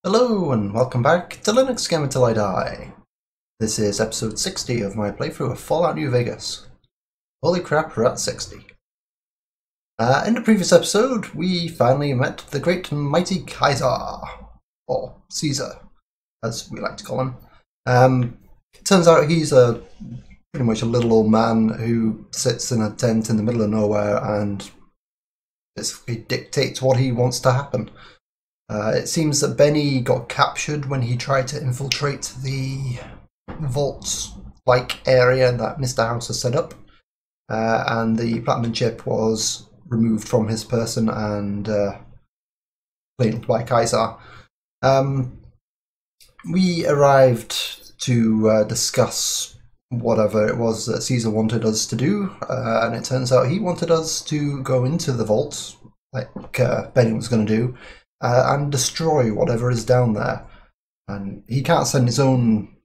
Hello and welcome back to Linux Game Until I Die. This is episode 60 of my playthrough of Fallout New Vegas. Holy crap, we're at 60. In the previous episode, we finally met the great and mighty Kaiser, or Caesar, as we like to call him. It turns out he's pretty much a little old man who sits in a tent in the middle of nowhere and basically dictates what he wants to happen. It seems that Benny got captured when he tried to infiltrate the vault-like area that Mr. House has set up, and the platinum chip was removed from his person and claimed by Kaiser. We arrived to discuss whatever it was that Caesar wanted us to do, and it turns out he wanted us to go into the vault, like Benny was going to do, and destroy whatever is down there. And he can't send his own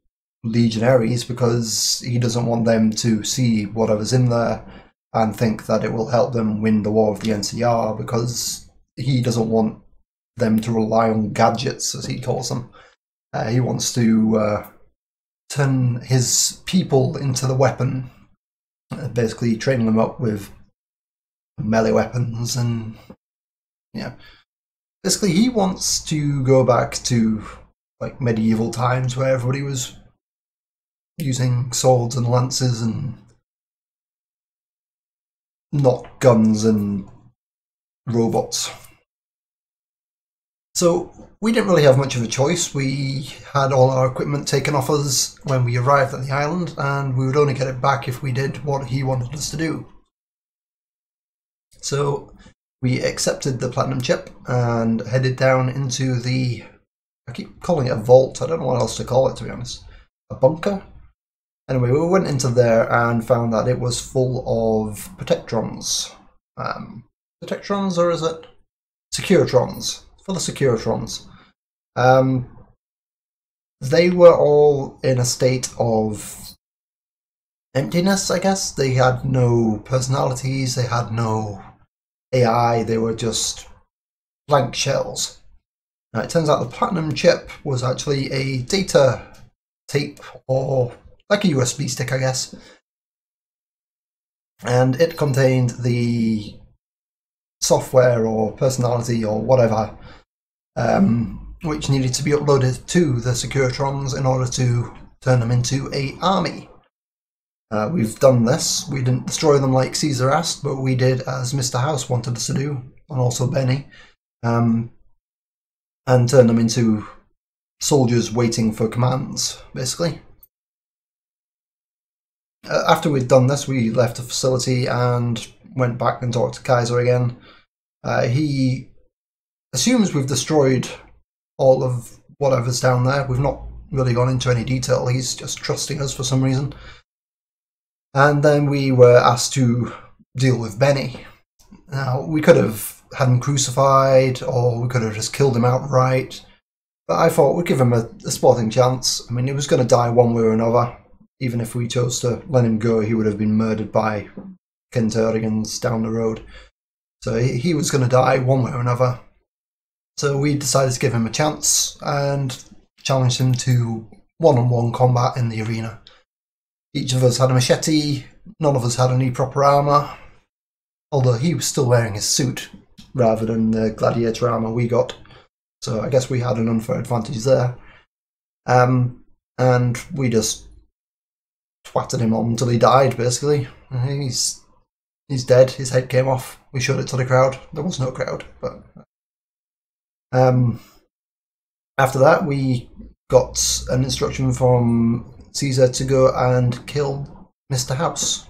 legionaries because he doesn't want them to see whatever's in there and think that it will help them win the war of the NCR, because he doesn't want them to rely on gadgets, as he calls them. He wants to turn his people into the weapon, basically training them up with melee weapons and basically, he wants to go back to like medieval times where everybody was using swords and lances and not guns and robots. So we didn't really have much of a choice. We had all our equipment taken off us when we arrived at the island, and we would only get it back if we did what he wanted us to do. So we accepted the platinum chip and headed down into the, I keep calling it a vault, I don't know what else to call it, to be honest. A bunker? Anyway, we went into there and found that it was full of protectrons. Protectrons, or is it? Securitrons. Full of Securitrons. They were all in a state of emptiness, I guess. They had no personalities, they had no AI, they were just blank shells. Now, it turns out the platinum chip was actually a data tape, or like a USB stick, I guess. And it contained the software or personality or whatever, which needed to be uploaded to the Securitrons in order to turn them into an army. We've done this. We didn't destroy them like Caesar asked, but we did as Mr. House wanted us to do, and also Benny, and turn them into soldiers waiting for commands, basically. After we'd done this, we left the facility and went back and talked to Kaiser again. He assumes we've destroyed all of whatever's down there. We've not really gone into any detail. He's just trusting us for some reason. And then we were asked to deal with Benny. Now, we could have had him crucified, or we could have just killed him outright. But I thought we'd give him a sporting chance. I mean, he was going to die one way or another. Even if we chose to let him go, he would have been murdered by Kenturigans down the road. So he was going to die one way or another. So we decided to give him a chance and challenged him to one-on-one combat in the arena. Each of us had a machete, none of us had any proper armour, although he was still wearing his suit rather than the gladiator armour we got, so I guess we had an unfair advantage there. And we just twatted him on until he died, basically. He's dead, his head came off, we showed it to the crowd. There was no crowd, but after that we got an instruction from Caesar to go and kill Mr. House.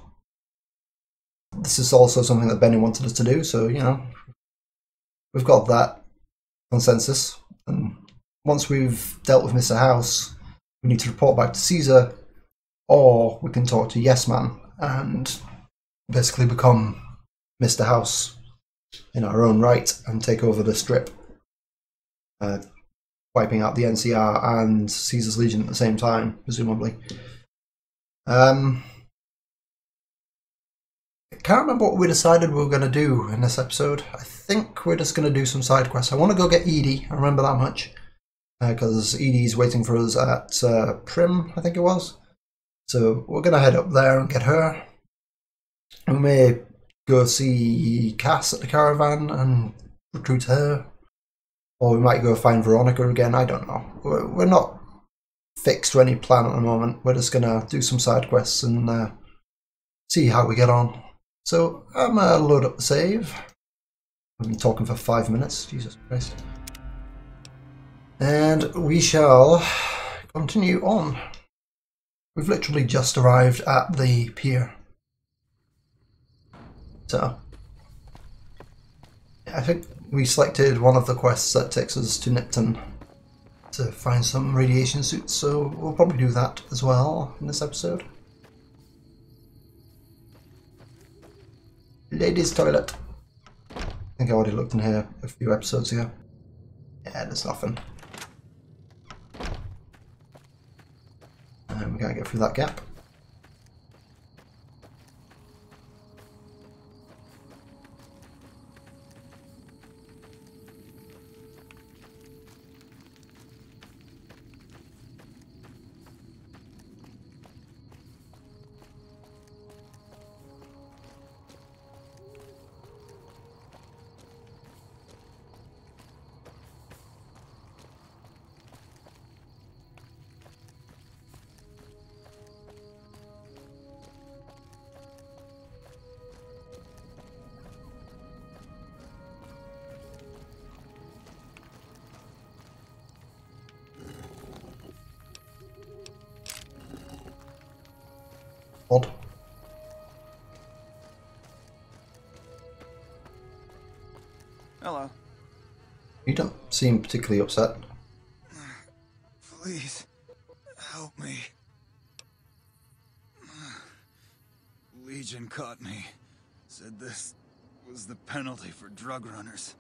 This is also something that Benny wanted us to do, so, you know, we've got that consensus. And once we've dealt with Mr. House, we need to report back to Caesar, or we can talk to Yes Man and basically become Mr. House in our own right and take over the strip, wiping out the NCR and Caesar's Legion at the same time, presumably. I can't remember what we decided we were going to do in this episode. I think we're just going to do some side quests. I want to go get Edie, I remember that much. because Edie's waiting for us at Prim, I think it was. So we're going to head up there and get her. We may go see Cass at the caravan and recruit her. Or we might go find Veronica again, I don't know. We're not fixed to any plan at the moment. We're just going to do some side quests and see how we get on. So I'm going to load up the save. I've been talking for 5 minutes, Jesus Christ. And we shall continue on. We've literally just arrived at the pier. So, I think we selected one of the quests that takes us to Nipton to find some radiation suits, so we'll probably do that as well in this episode. Ladies' toilet. I think I already looked in here a few episodes ago. Yeah, there's nothing. And we gotta get through that gap. Odd. Hello. You don't seem particularly upset. Please, help me. Legion caught me. Said this was the penalty for drug runners.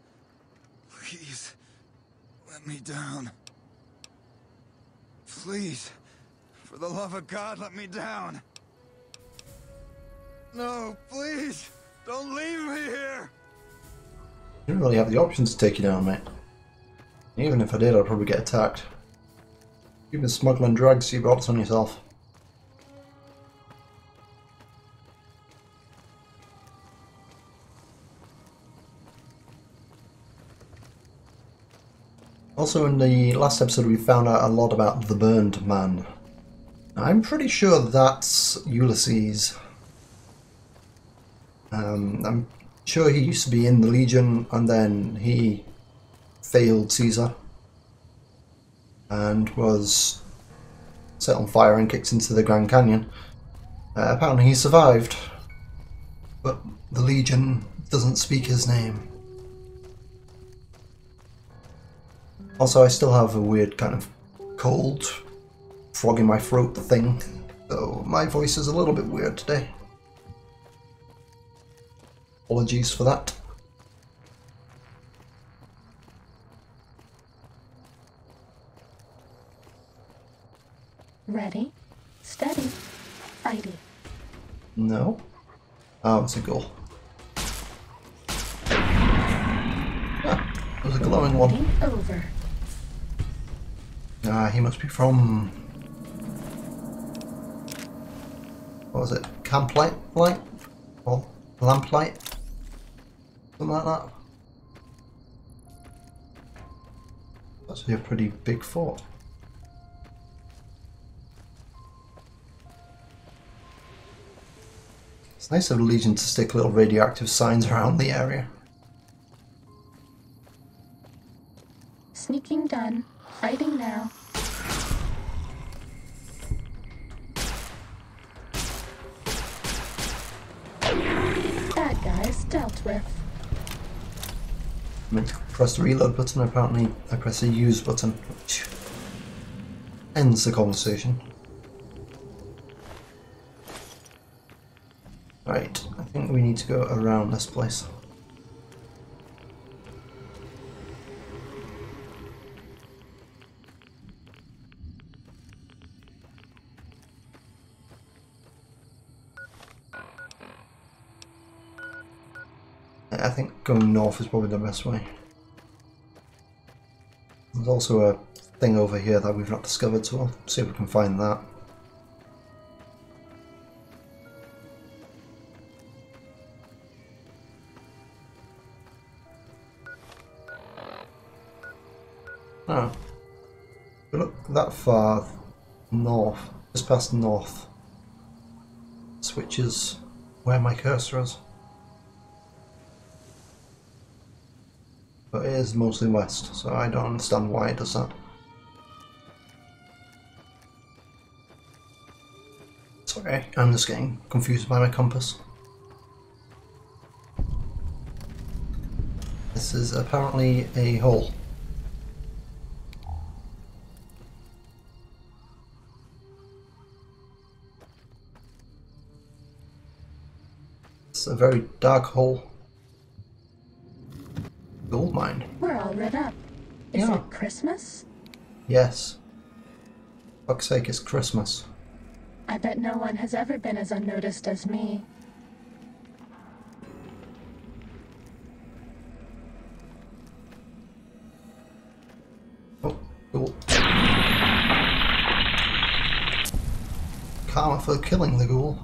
Please, let me down. Please, for the love of God, let me down. No, please, don't leave me here. You don't really have the option to take you down, mate. Even if I did, I'd probably get attacked. You've been smuggling drugs, so you brought it on yourself. Also, in the last episode, we found out a lot about the Burned Man. I'm pretty sure that's Ulysses. I'm sure he used to be in the Legion, and then he failed Caesar and was set on fire and kicked into the Grand Canyon. Apparently he survived, but the Legion doesn't speak his name. Also, I still have a weird kind of cold, frog in my throat thing, so my voice is a little bit weird today. Apologies for that. Ready, steady, fighting. No. Oh, it's a goal. Ah, it was a glowing one. Fighting over. Ah, he must be from... what was it? Camplight Light? Or Lamplight? Something like that. That's actually a pretty big fort. It's nice of the Legion to stick little radioactive signs around the area. Sneaking done. Fighting now. Bad guys dealt with. I meant to press the reload button, apparently I press the use button, which ends the conversation. Right, I think we need to go around this place. I think going north is probably the best way. There's also a thing over here that we've not discovered, so we'll see if we can find that. Oh. If we look that far north, just past north, switches where my cursor is. But it is mostly west, so I don't understand why it does that. Sorry, I'm just getting confused by my compass. This is apparently a hole. It's a very dark hole. Gold mine. We're all lit up. Is Yeah. it Christmas? Yes. Fuck's sake, it's Christmas. I bet no one has ever been as unnoticed as me. Oh, cool. Karma for killing the ghoul.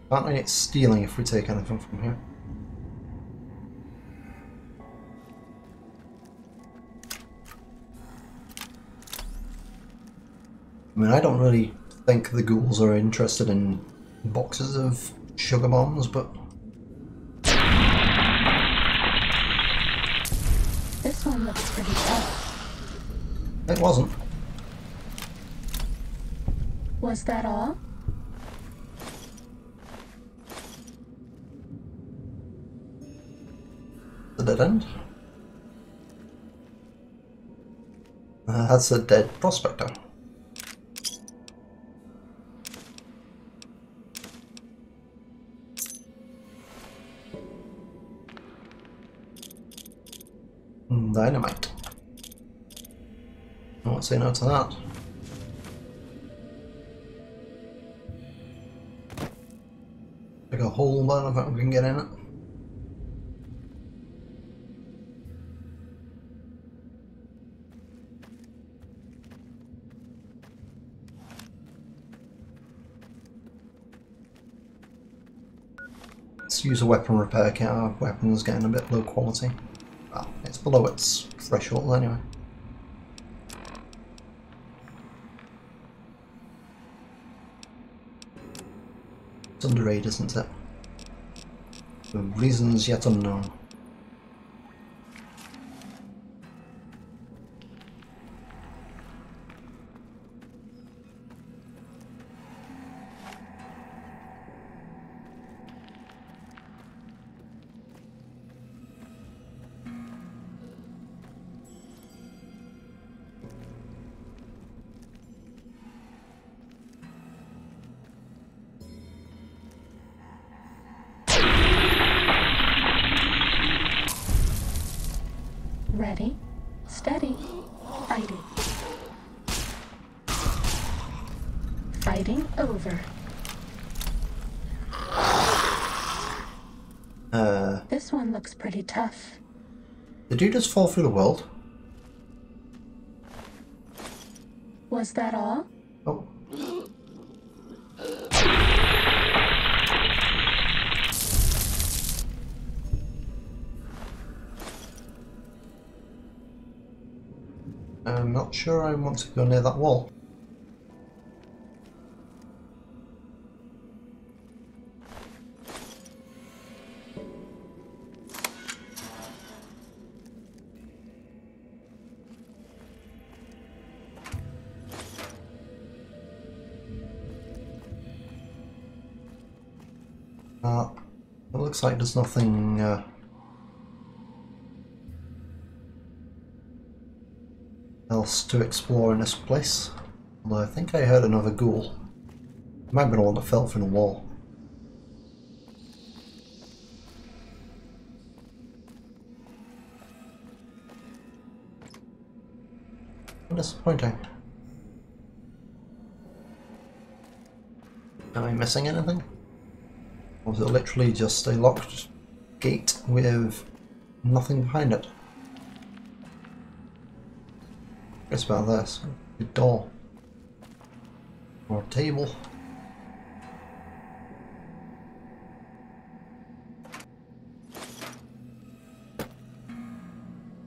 Apparently it's stealing if we take anything from here. I mean, I don't really think the ghouls are interested in boxes of sugar bombs, but... This one looks pretty tough. It wasn't. Was that all? The dead end? That's a dead prospector. Dynamite. I won't say no to that. Like a hole, but I don't think we can get in it. Let's use a weapon repair kit. Our weapon's getting a bit low quality. Well, it's below its threshold anyway. It's under 8, isn't it? For reasons yet unknown. Ready, steady, fighting. Fighting over. This one looks pretty tough. Did you just fall through the world? Was that all? Oh. I'm not sure I want to go near that wall. It looks like there's nothing else to explore in this place. Although I think I heard another ghoul. It might have been the one that fell through the wall. Disappointing. Am I missing anything? Or was it literally just a locked gate with nothing behind it? Guess about this. A door. Or a table.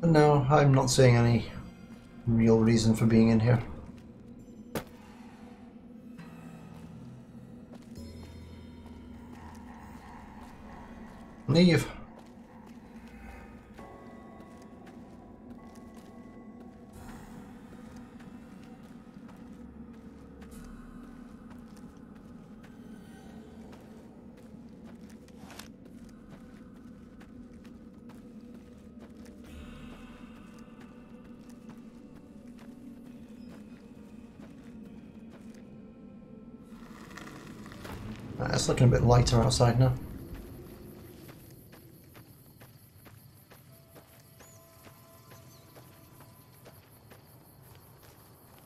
But no, I'm not seeing any real reason for being in here. Leave. It's looking a bit lighter outside now.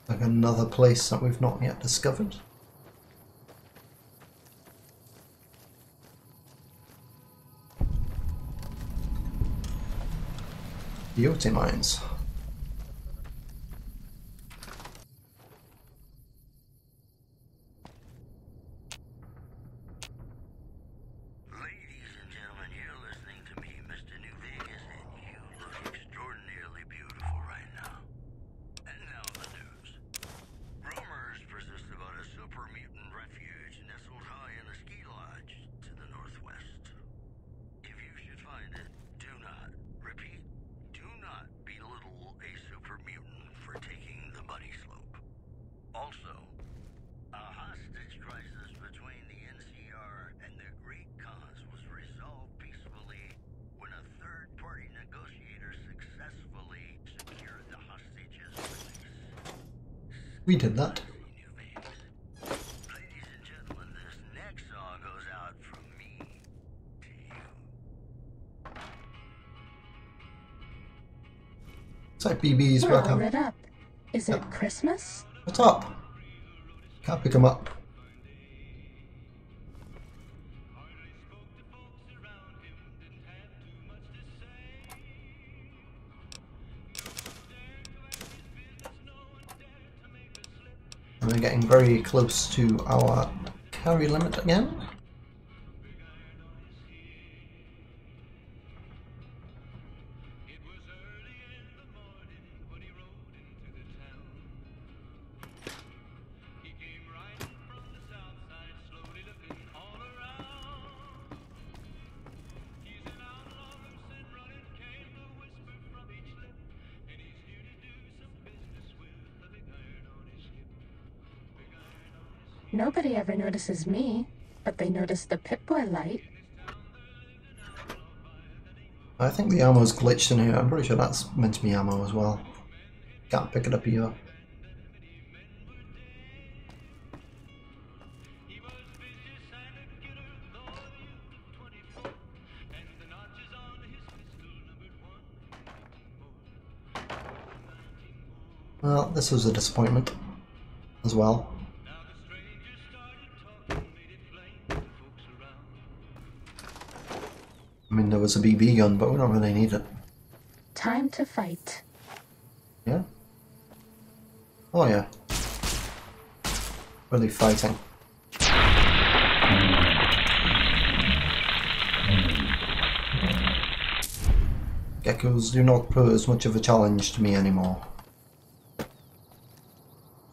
Like another place that we've not yet discovered. Beauty mines. We did that. Ladies and gentlemen, this next song goes out from me to you. It's like BB's We're all welcome. lit up. Is it Christmas? What's up? Can't pick him up. We're getting very close to our carry limit again. Nobody ever notices me, but they notice the Pip-Boy light. I think the ammo's glitched in here. I'm pretty sure that's meant to be ammo as well. Can't pick it up either. Well, this was a disappointment as well. I mean, there was a BB gun, but we don't really need it. Time to fight. Yeah? Oh yeah. Really fighting. Geckos do not pose much of a challenge to me anymore.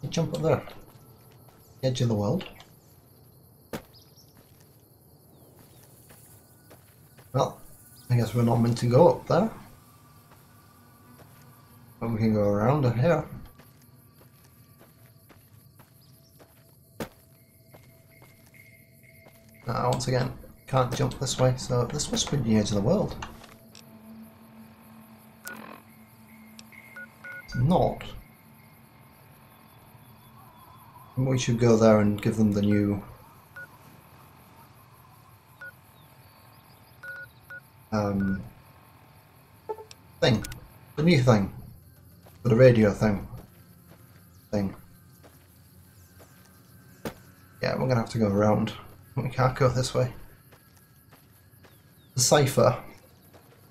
You jump up there. Edge of the world. Well, I guess we're not meant to go up there. But we can go around here. Once again, can't jump this way, so this must be the edge of the world. It's not. We should go there and give them the new thing. The new thing. For the radio thing. thing. Yeah, we're gonna have to go around. We can't go this way. The cipher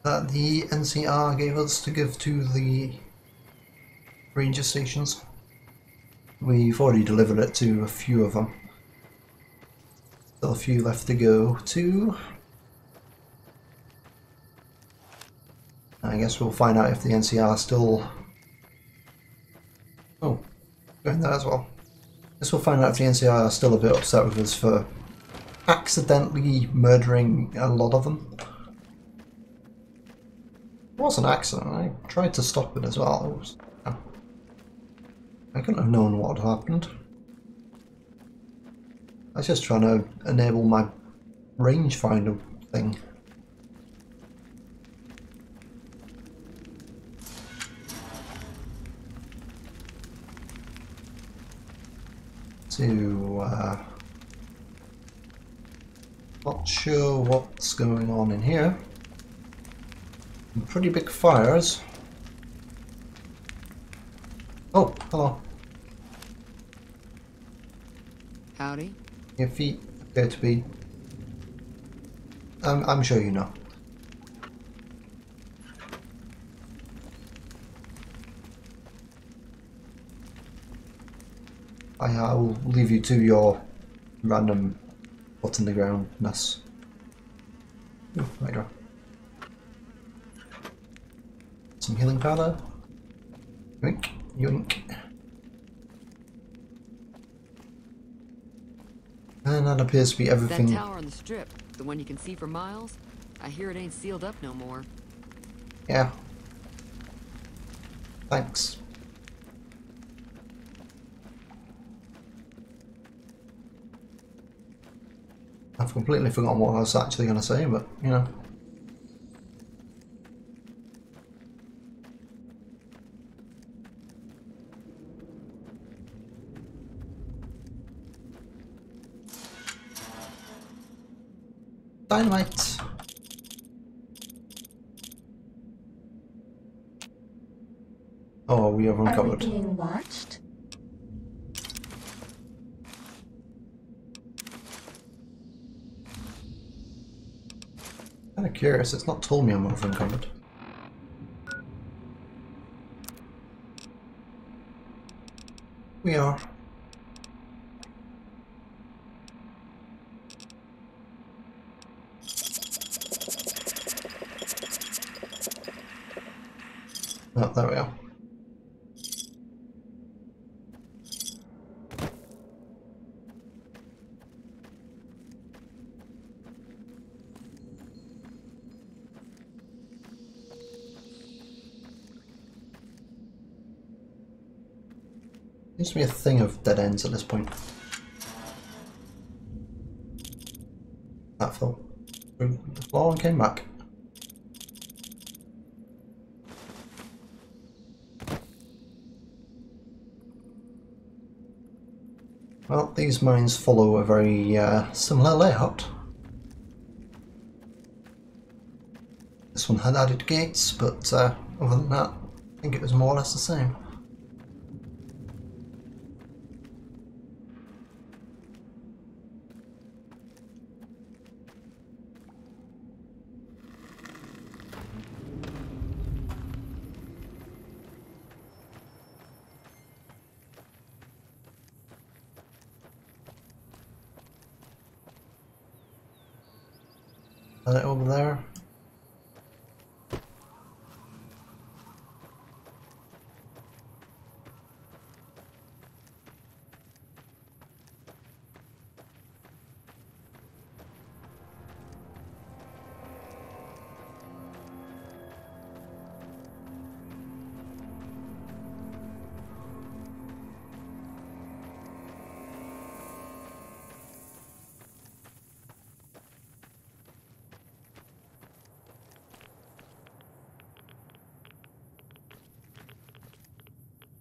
that the NCR gave us to give to the ranger stations. We've already delivered it to a few of them. Still a few left to go to. I guess we'll find out if the NCR still... Oh, going there as well. I guess we'll find out if the NCR are still a bit upset with us for accidentally murdering a lot of them. It was an accident. I tried to stop it as well. It was, I couldn't have known what had happened. I was just trying to enable my rangefinder thing. Not sure what's going on in here. Some pretty big fires. Oh, hello. Howdy. Your feet appear to be... I'm sure you know. I will leave you to your random foot in the ground-ness. Ooh, right there. Some healing powder. Yoink, yoink. And that appears to be everything. That tower on the strip, the one you can see for miles, I hear it ain't sealed up no more. Yeah. Thanks. I've completely forgotten what I was actually going to say, but, you know. Dynamite! Oh, we have uncovered. Are we being watched? Kind of curious, it's not told me I'm over encumbered. We are. Oh, there we are. Seems to be a thing of dead ends at this point. That fell through the floor and came back. Well, these mines follow a very similar layout. This one had added gates, but other than that, I think it was more or less the same. That over there.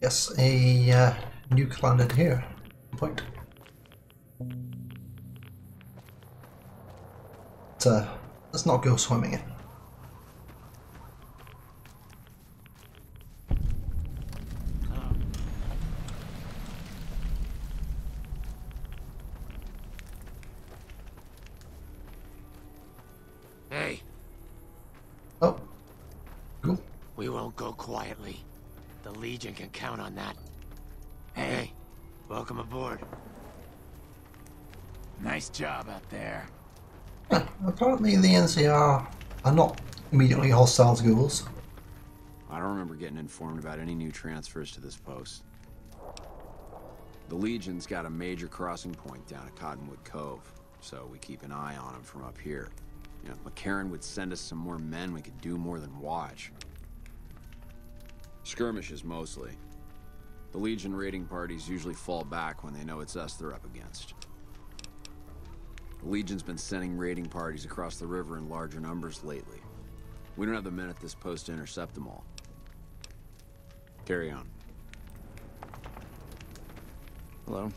Yes, a nuke landed here. Point. Let's not go swimming in. We won't go quietly. The Legion can count on that. Hey, welcome aboard. Nice job out there. Apparently the NCR are not immediately hostile to ghouls. I don't remember getting informed about any new transfers to this post. The Legion's got a major crossing point down at Cottonwood Cove, so we keep an eye on them from up here. You know, if McCarran would send us some more men, we could do more than watch. Skirmishes, mostly. The Legion raiding parties usually fall back when they know it's us they're up against. The Legion's been sending raiding parties across the river in larger numbers lately. We don't have the men at this post to intercept them all. Carry on. Hello?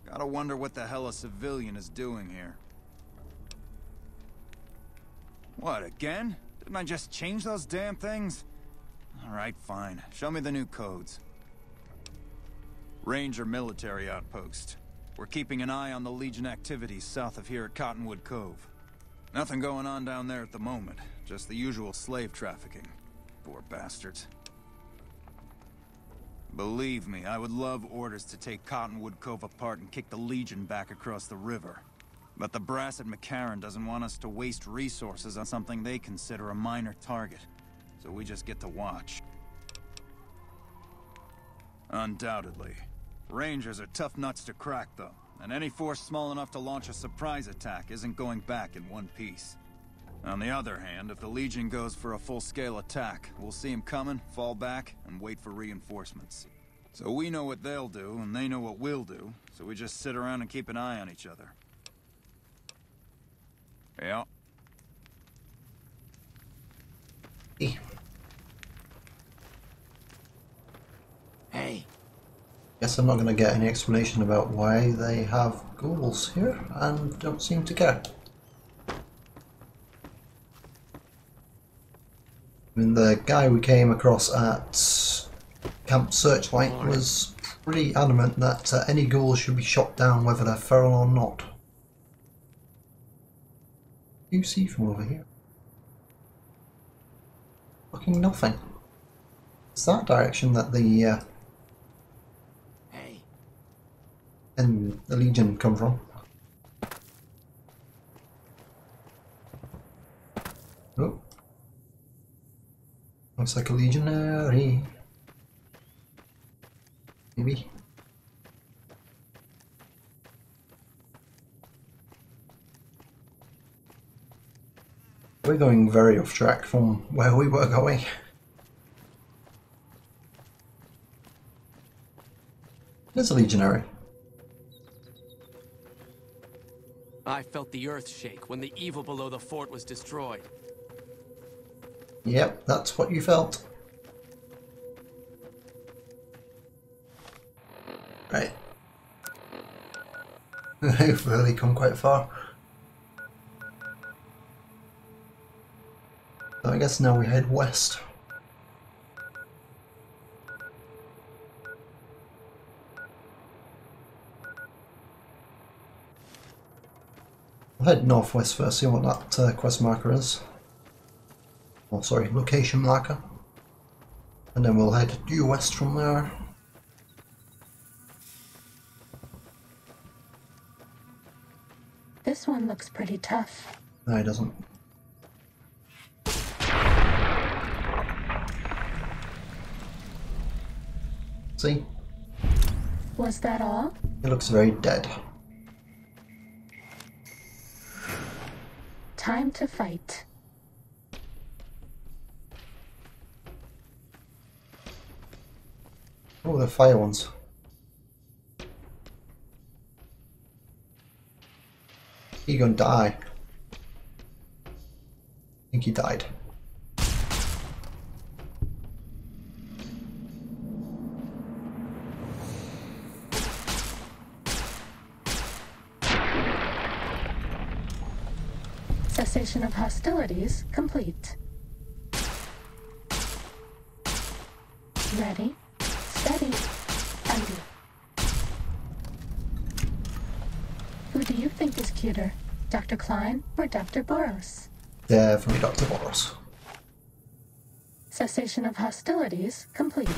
Gotta wonder what the hell a civilian is doing here. What, again? Didn't I just change those damn things? Alright, fine. Show me the new codes. Ranger military outpost. We're keeping an eye on the Legion activities south of here at Cottonwood Cove. Nothing going on down there at the moment. Just the usual slave trafficking. Poor bastards. Believe me, I would love orders to take Cottonwood Cove apart and kick the Legion back across the river. But the brass at McCarran doesn't want us to waste resources on something they consider a minor target. So we just get to watch. Undoubtedly. Rangers are tough nuts to crack, though. And any force small enough to launch a surprise attack isn't going back in one piece. On the other hand, if the Legion goes for a full-scale attack, we'll see them coming, fall back, and wait for reinforcements. So we know what they'll do, and they know what we'll do, so we just sit around and keep an eye on each other. Yeah. Hey. Guess I'm not going to get any explanation about why they have ghouls here, and don't seem to care. I mean, the guy we came across at Camp Searchlight was pretty adamant that any ghouls should be shot down whether they're feral or not. You see from over here? Fucking nothing. It's that direction that the and the Legion come from. Oh. Looks like a legionary. Maybe. We're going very off track from where we were going. There's a legionary. I felt the earth shake when the evil below the fort was destroyed. Yep, that's what you felt. Right. We've really come quite far. So I guess now we head west. We'll head northwest first, see what that quest marker is. Oh, sorry, location marker. And then we'll head due west from there. This one looks pretty tough. No, it doesn't. See? Was that all? It looks very dead. Time to fight. Oh, the fire ones. He gonna die. I think he died. Cessation of hostilities complete. Ready, steady, undo. Who do you think is cuter, Dr. Klein or Dr. Boros? Definitely Dr. Boros. Cessation of hostilities complete.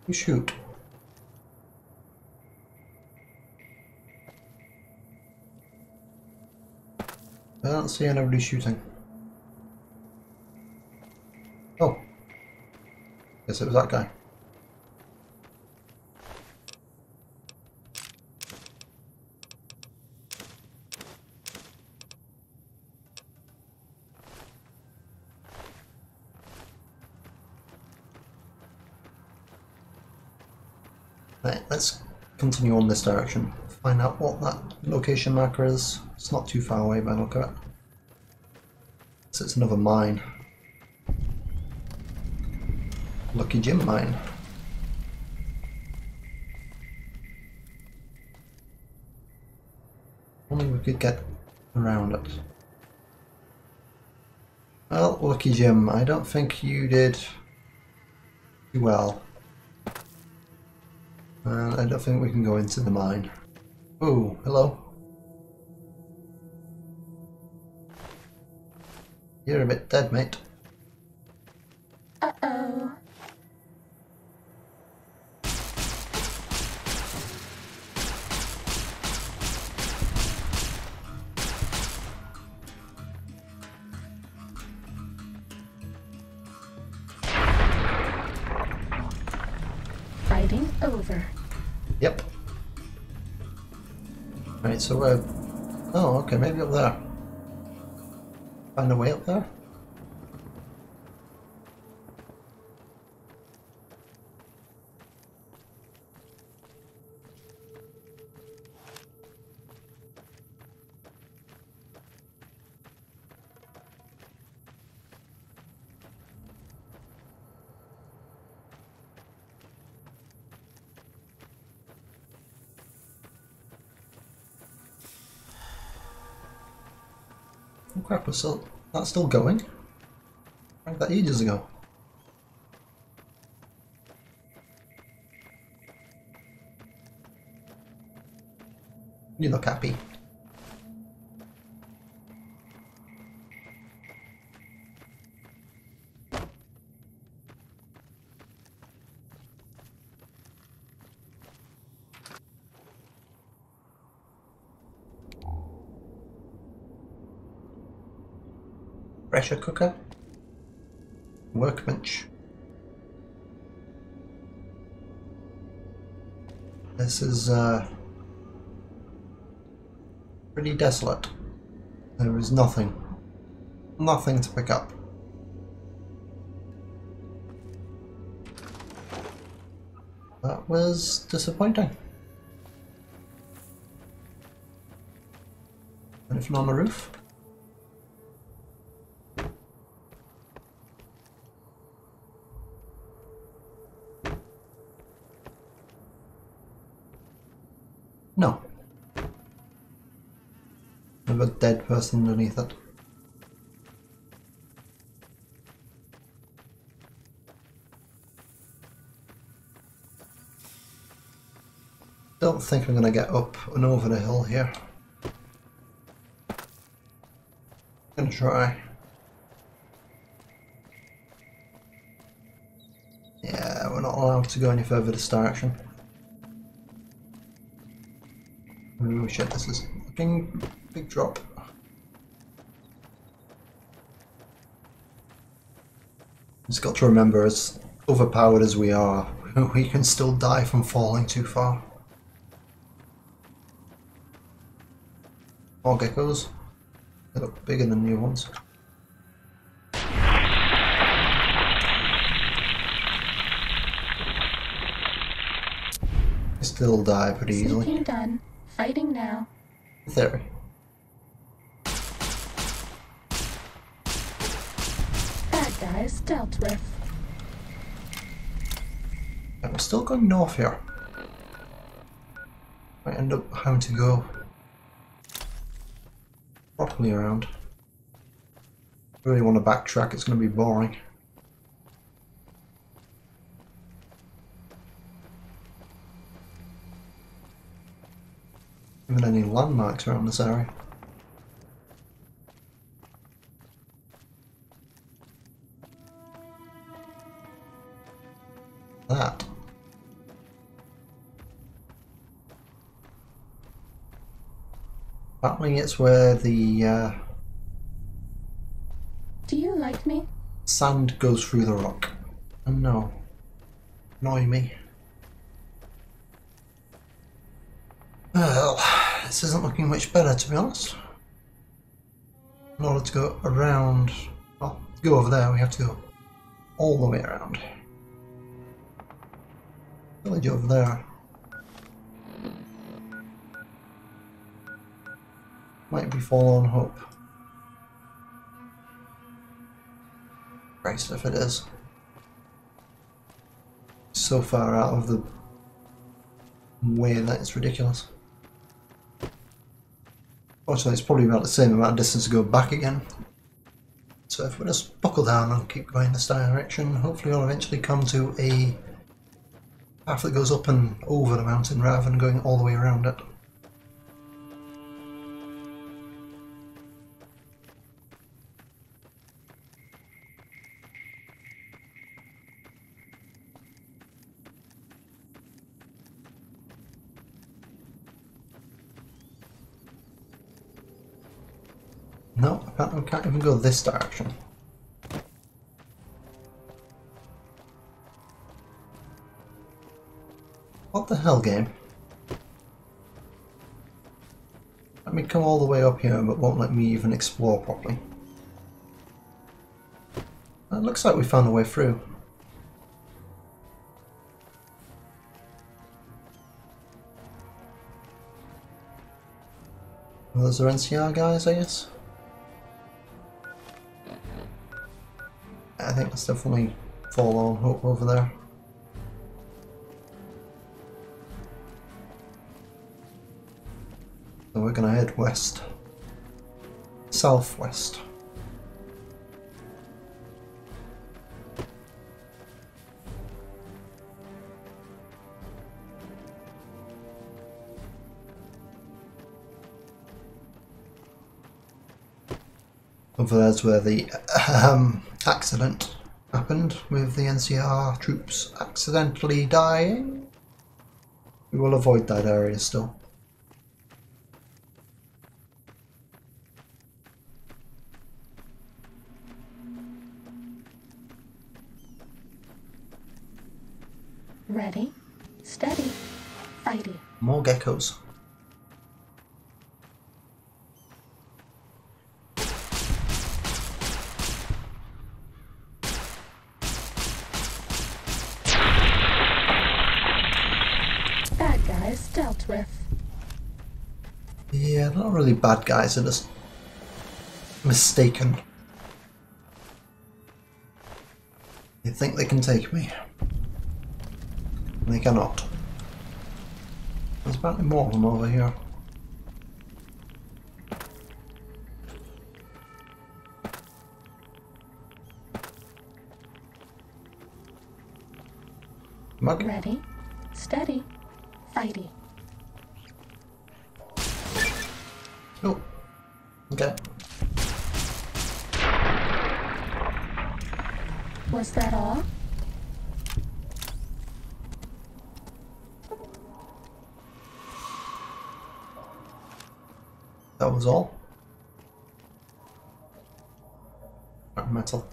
You shoot. I don't see anybody shooting. Oh. Guess it was that guy. Right, let's continue on this direction. Find out what that location marker is. It's not too far away by the look of it. So it's another mine. Lucky Jim mine. Only we could get around it. Well, Lucky Jim, I don't think you did too well. And I don't think we can go into the mine. Oh, hello. You're a bit dead, mate. Uh-oh. Fighting over. Yep. Right, so we're... Oh, okay, maybe up there. Find a way up there? Oh crap, that's still going? I drank that ages ago. You look happy. Pressure cooker. Workbench. This is pretty desolate. There is nothing. Nothing to pick up. That was disappointing. Anything on the roof? No. There's a dead person underneath it. Don't think I'm gonna get up and over the hill here. Gonna try. Yeah, we're not allowed to go any further this direction. Oh shit, this is a fucking big drop. Just got to remember, as overpowered as we are, we can still die from falling too far. More geckos. They look bigger than new ones. Still die pretty easily. Sneaking done. Fighting now. In theory. Bad guys dealt with. Yeah, we're still going north here. Might end up having to go properly around. Really want to backtrack, it's going to be boring. Even any landmarks around this area. that. Apparently it's where the Do you like me? sand goes through the rock. Oh no. Annoy me. Well, this isn't looking much better, to be honest. In order to go around, well, to go over there, we have to go all the way around. Village over there. Might be Forlorn Hope. Christ, if it is. So far out of the way that it's ridiculous. Fortunately, it's probably about the same amount of distance to go back again. So if we just buckle down and keep going this direction, hopefully we'll eventually come to a path that goes up and over the mountain rather than going all the way around it. No, apparently we can't even go this direction. What the hell, game? Let me come all the way up here, but won't let me even explore properly. It looks like we found a way through. Well, those are NCR guys, I guess? I think that's definitely Forlorn Hope over there. So we're gonna head west. Southwest. Over there's where the accident happened with the NCR troops accidentally dying. We will avoid that area still. Ready, steady, fighty. More geckos. Bad guys dealt with. Yeah, they're not really bad guys, they're just mistaken. They think they can take me. They cannot. There's apparently more of them over here. Mug? Ready, steady, fighty. Oh. Okay. Was that all? That was all. Metal.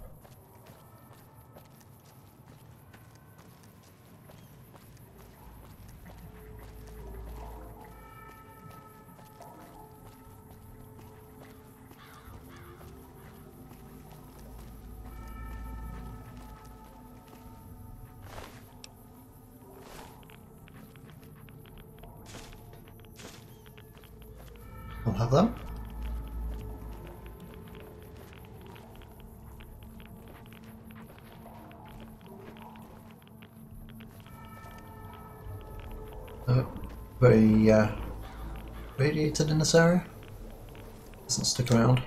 I'll have them. Very radiated in this area. Doesn't stick around.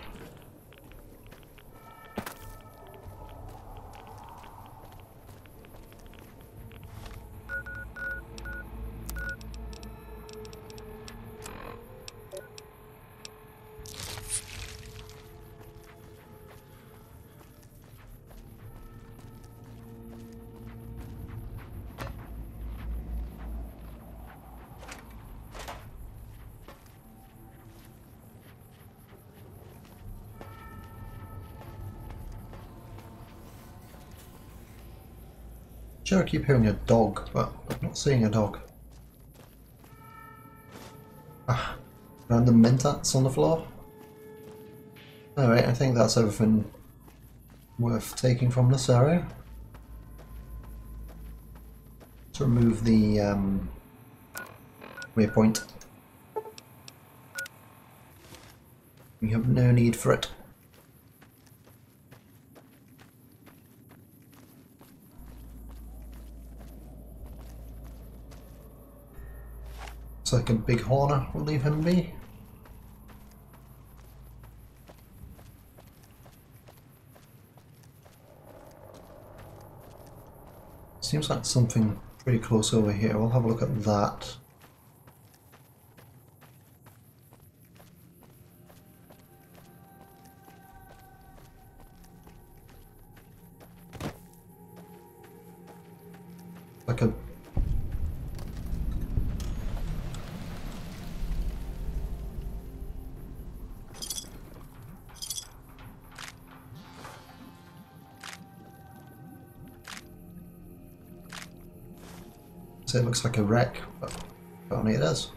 Sure, I keep hearing a dog, but I'm not seeing a dog. Ah, random mentats on the floor. Alright, I think that's everything worth taking from this area. Let's remove the waypoint. We have no need for it. It's like a big horner, we'll leave him be. Seems like something pretty close over here. We'll have a look at that. Like a it looks like a wreck, but apparently it is.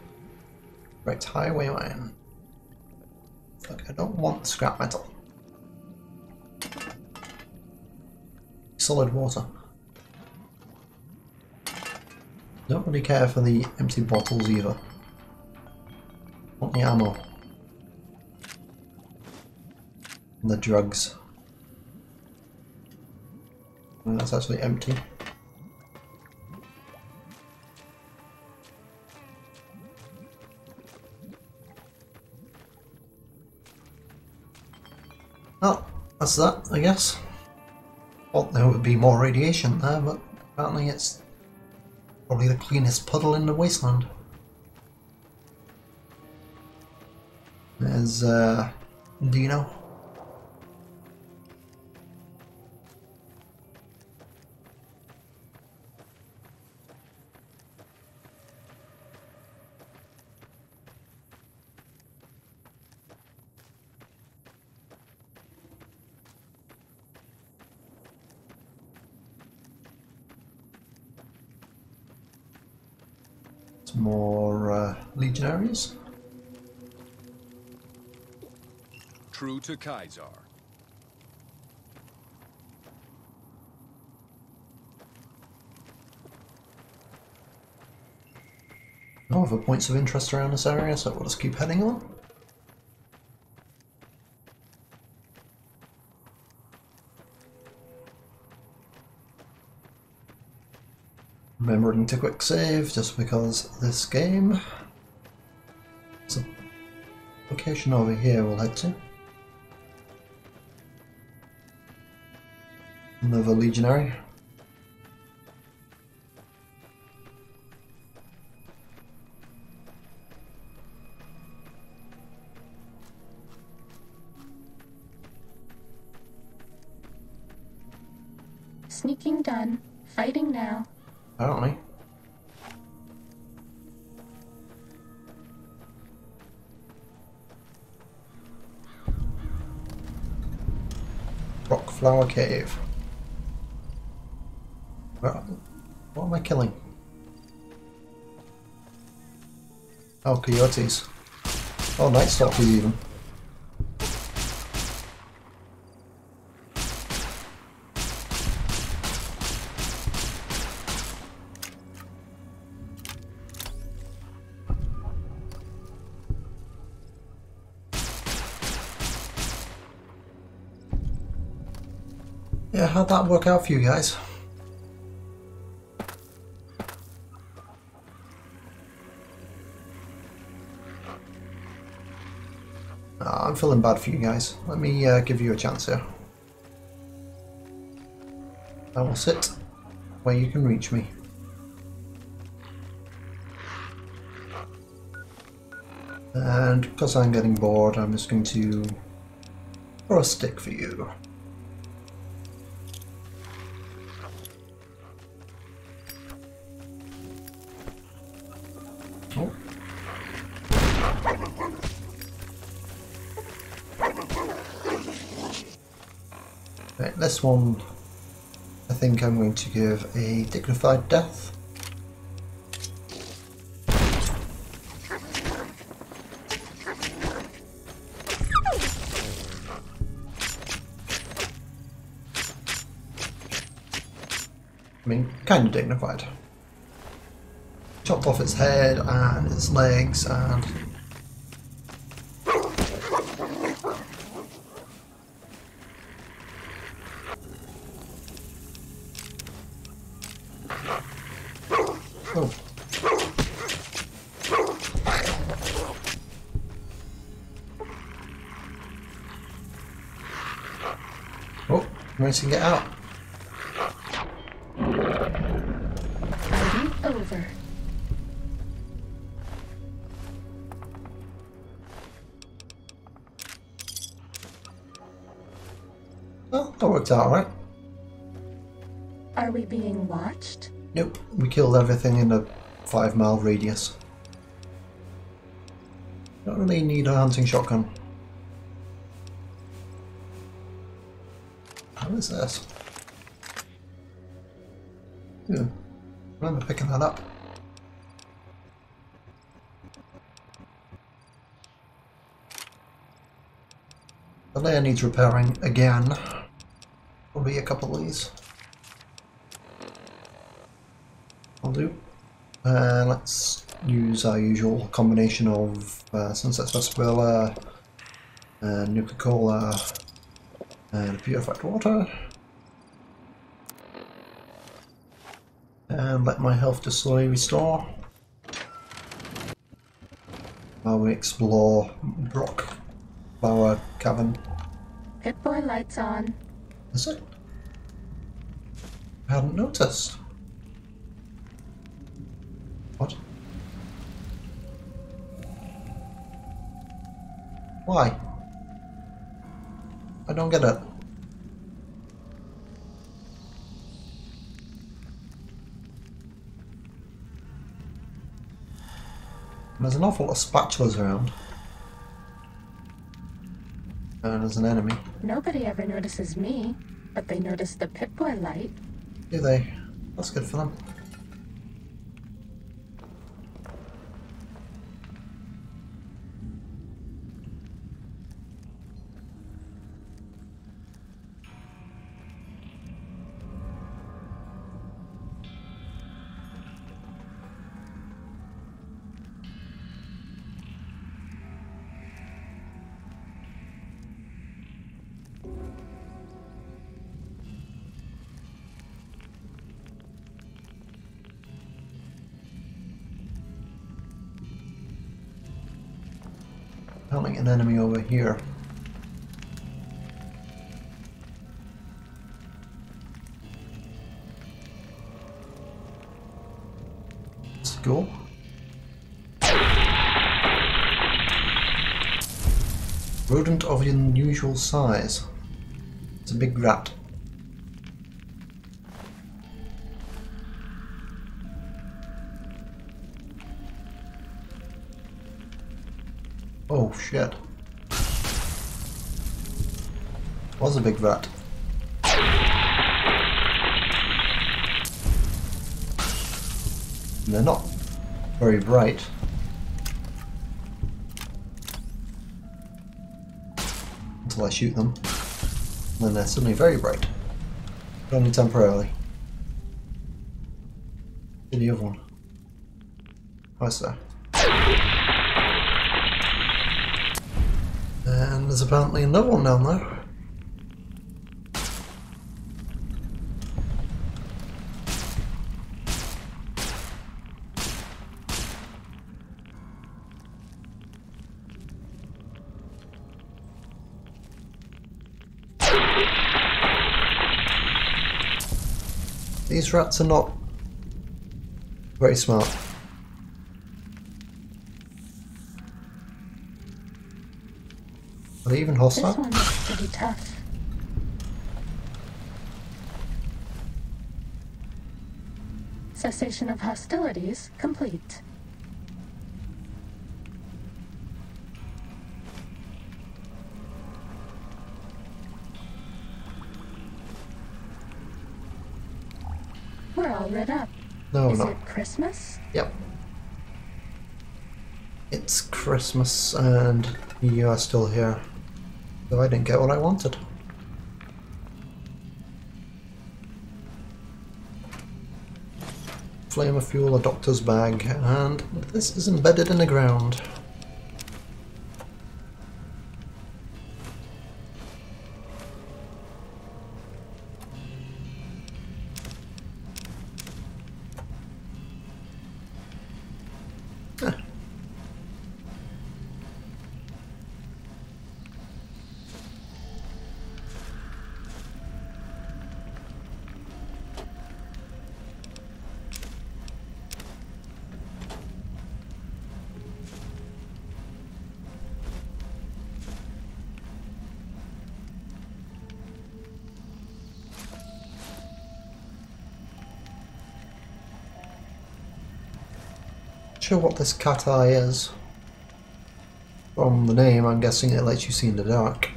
Wrecked highway mine. Look, I don't want scrap metal. Solid water. Don't really care for the empty bottles either. Want the ammo. And the drugs. And that's actually empty. Oh, that's that, I guess. Thought there would be more radiation there, but apparently it's probably the cleanest puddle in the wasteland. There's, Dino. More legionaries. True to Kaiser. No other points of interest around this area, so we'll just keep heading on. Remembering to quick save just because this game. There's a location over here we'll head to. Another legionary. Sneaking done. Fighting now. Apparently. Rockflower Cave. What am I killing? Oh, coyotes. Oh, Night Stalkers even. Yeah, how'd that work out for you guys? I'm feeling bad for you guys. Let me give you a chance here. I will sit where you can reach me. And because I'm getting bored, I'm just going to throw a stick for you. Oh. Right, this one I think I'm going to give a dignified death. I mean, kind of dignified. Chopped off its head and its legs and... Oh. Oh, managed to get out. Fighting over. Well, that worked out alright. Are we being watched? Nope, we killed everything in a 5-mile radius. Don't really need a hunting shotgun. How is this? Ooh, remember picking that up. The layer needs repairing again. Probably a couple of these. I'll do. Let's use our usual combination of Sunset Sarsaparilla, Nuka-Cola, and purified water. And let my health just slowly restore while we explore Rock Flower Cavern. Pip-Boy lights on. Is it? I hadn't noticed. What? Why? I don't get it. There's an awful lot of spatulas around. And there's an enemy. Nobody ever notices me, but they notice the Pip-Boy light. Do they? That's good for them. Found an enemy over here. Let's go. Rodent of unusual size. It's a big rat. Oh shit. Was a big rat. And they're not very bright. Until I shoot them. And then they're suddenly very bright. But only temporarily. To the other one. How's that? And there's apparently another one down there. These rats are not very smart. Are they even hostile? This one looks pretty tough. Cessation of hostilities complete. We're all lit up. No, Is no. it Christmas? Yep. It's Christmas and you are still here. So I didn't get what I wanted. Flame of fuel, a doctor's bag, and this is embedded in the ground. Sure what this cat eye is. From the name, I'm guessing it lets you see in the dark.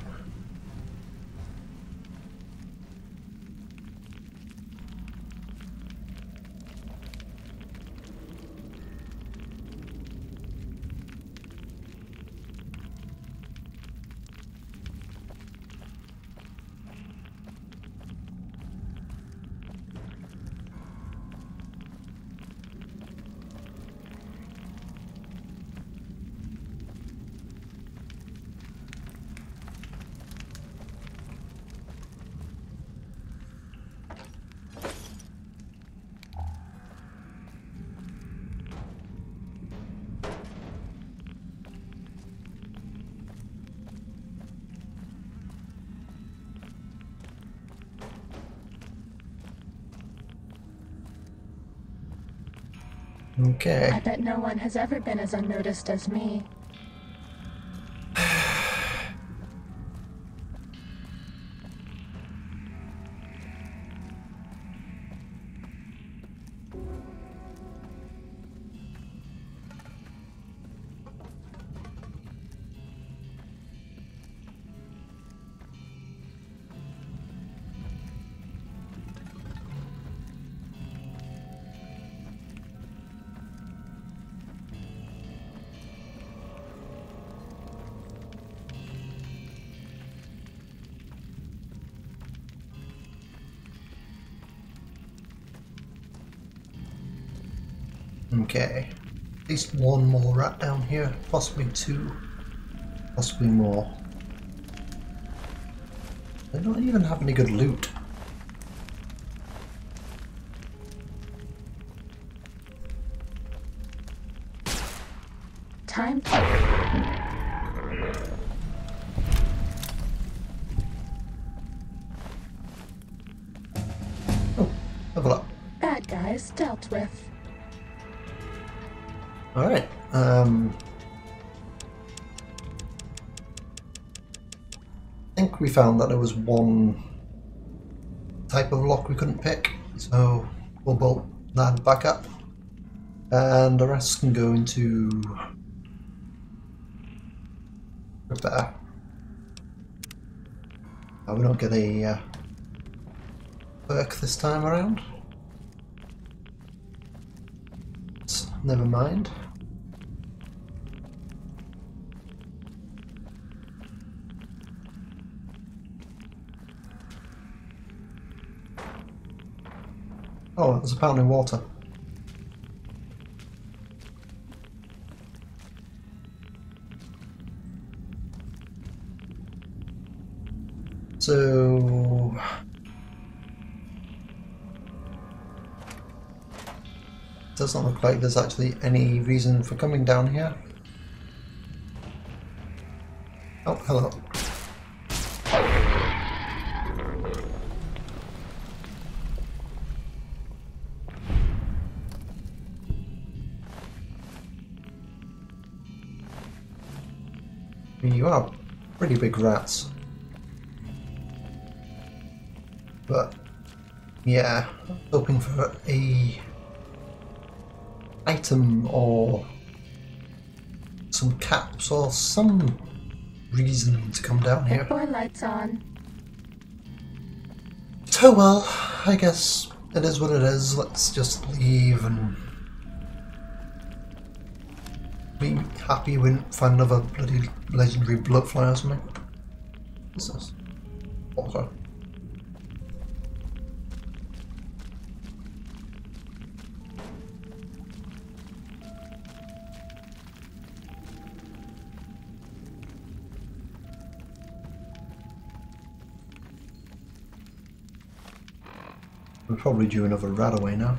Okay. I bet no one has ever been as unnoticed as me. Okay. At least one more rat down here, possibly two, possibly more. They don't even have any good loot. Time to... Oh, level up. Bad guys dealt with. Alright, I think we found that there was one type of lock we couldn't pick, so we'll bolt that back up, and the rest can go into repair. We don't get a perk this time around. Never mind. Oh, there's a pound in water. So... doesn't look like there's actually any reason for coming down here. Oh, hello. I mean, you are pretty big rats. But, yeah, hoping for a item or some caps or some reason to come down here. Or lights on. Oh well, I guess It is what it is. Let's just leave and be happy we didn't find another bloody legendary bloodfly or something. What's this? Okay. We're probably due another rat away now.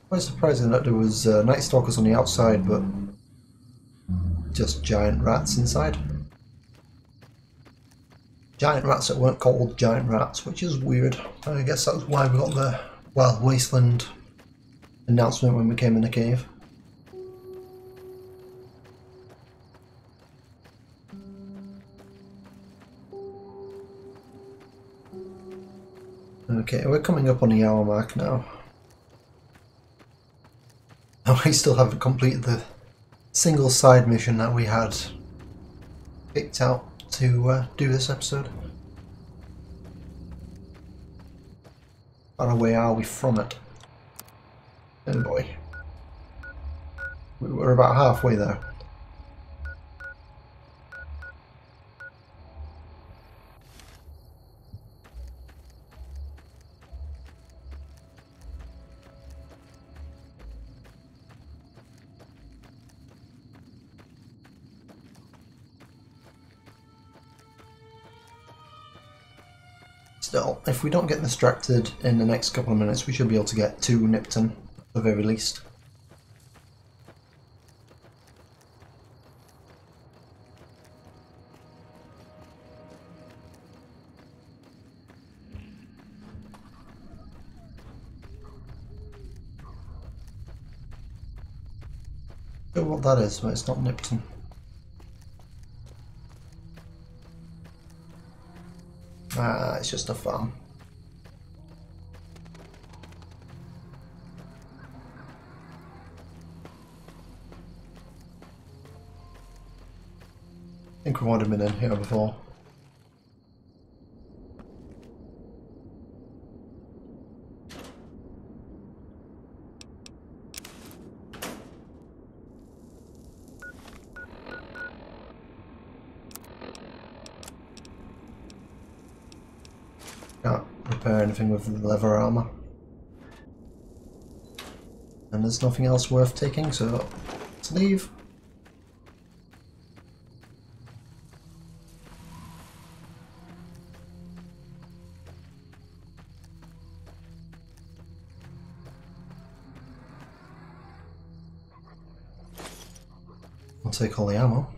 Quite surprising that there was night stalkers on the outside, but just giant rats inside. Giant rats that weren't called giant rats, which is weird. I guess that's why we got the Wild Wasteland announcement when we came in the cave. Okay, we're coming up on the hour mark now. We still haven't completed the single side mission that we had picked out to do this episode. How far away are we from it? Oh boy. We're about halfway there. Still, if we don't get distracted in the next couple of minutes, we should be able to get to Nipton, at the very least. Don't know what that is, but it's not Nipton. Ah, it's just a farm. I think we might have been in here before. Can't repair anything with the leather armor. And there's nothing else worth taking, so let's leave. I'll take all the ammo.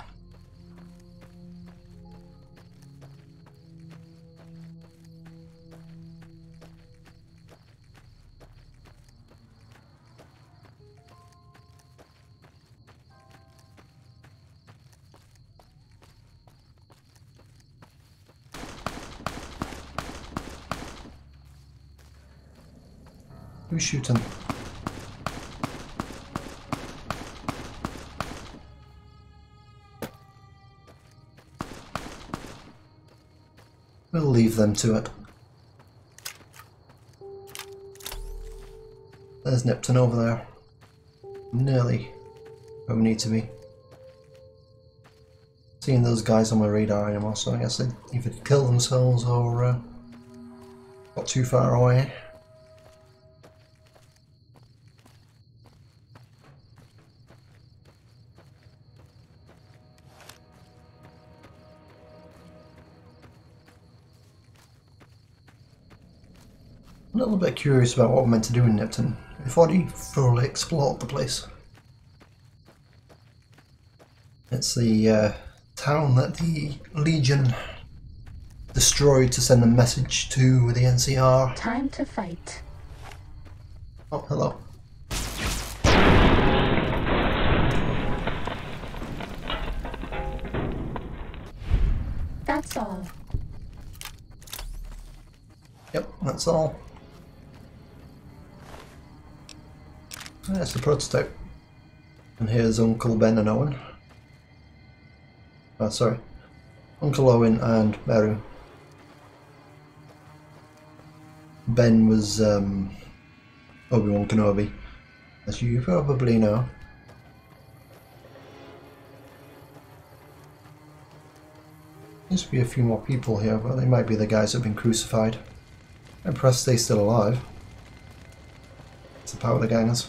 Who's shooting? We'll leave them to it. There's Nipton over there. Nearly where we need to be. Seeing those guys on my radar anymore, so I guess they either killed themselves or got too far away. A little bit curious about what we're meant to do in Nipton. We've already thoroughly explored the place. It's the town that the Legion destroyed to send a message to the NCR. Time to fight. Oh, hello. That's all. Yep, that's all. That's the prototype. And here's Uncle Ben and Owen. Oh, sorry. Uncle Owen and Meru. Ben was Obi-Wan Kenobi, as you probably know. Seems to be a few more people here, but they might be the guys that have been crucified. I'm impressed they're still alive. It's the powder gangers.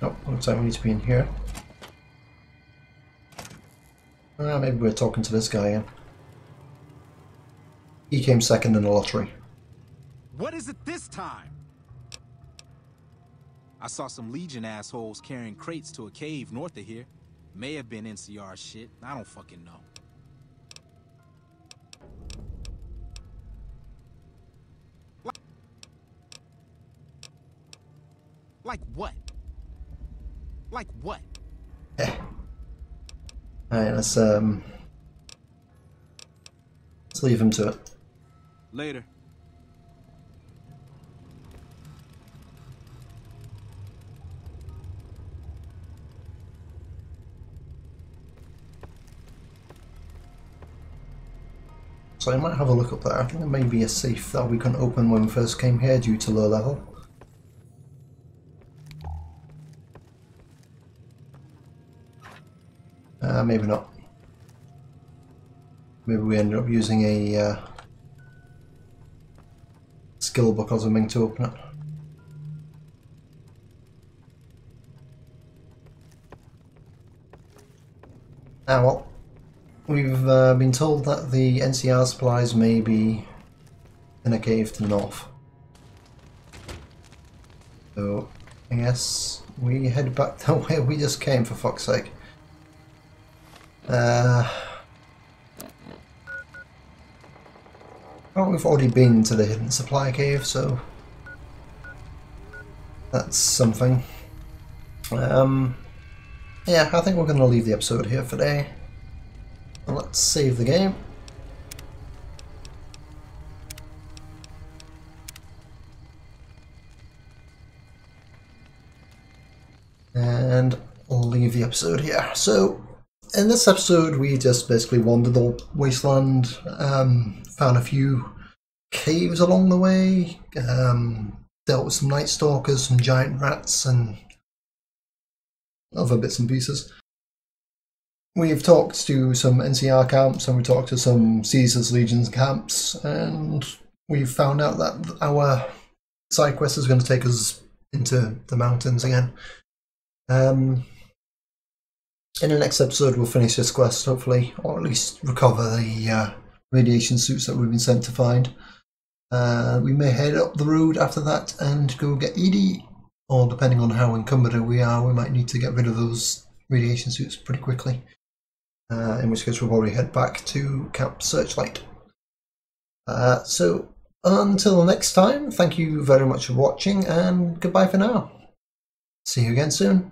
Oh, looks like we need to be in here. Maybe we're talking to this guy again. He came second in the lottery. What is it this time? I saw some Legion assholes carrying crates to a cave north of here. May have been NCR shit. I don't fucking know. Like what? Like what? Alright, let's leave him to it. Later. So I might have a look up there. I think there may be a safe that we couldn't open when we first came here due to low level. Maybe not. Maybe we ended up using a skill book or something to open it. Well, we've been told that the NCR supplies may be in a cave to the north. So, I guess we head back the way we just came, for fuck's sake. Well, we've already been to the hidden supply cave, so that's something. Yeah, I think we're going to leave the episode here for today. Let's save the game. And I'll leave the episode here. So, in this episode we just basically wandered the wasteland, found a few caves along the way, dealt with some night stalkers, some giant rats and other bits and pieces. We've talked to some NCR camps and we talked to some Caesar's Legions camps, and we've found out that our side quest is going to take us into the mountains again. In the next episode we'll finish this quest, hopefully, or at least recover the radiation suits that we've been sent to find. We may head up the road after that and go get Edie, or depending on how encumbered we are, we might need to get rid of those radiation suits pretty quickly. In which case we'll probably head back to Camp Searchlight. So until next time, thank you very much for watching and goodbye for now. See you again soon.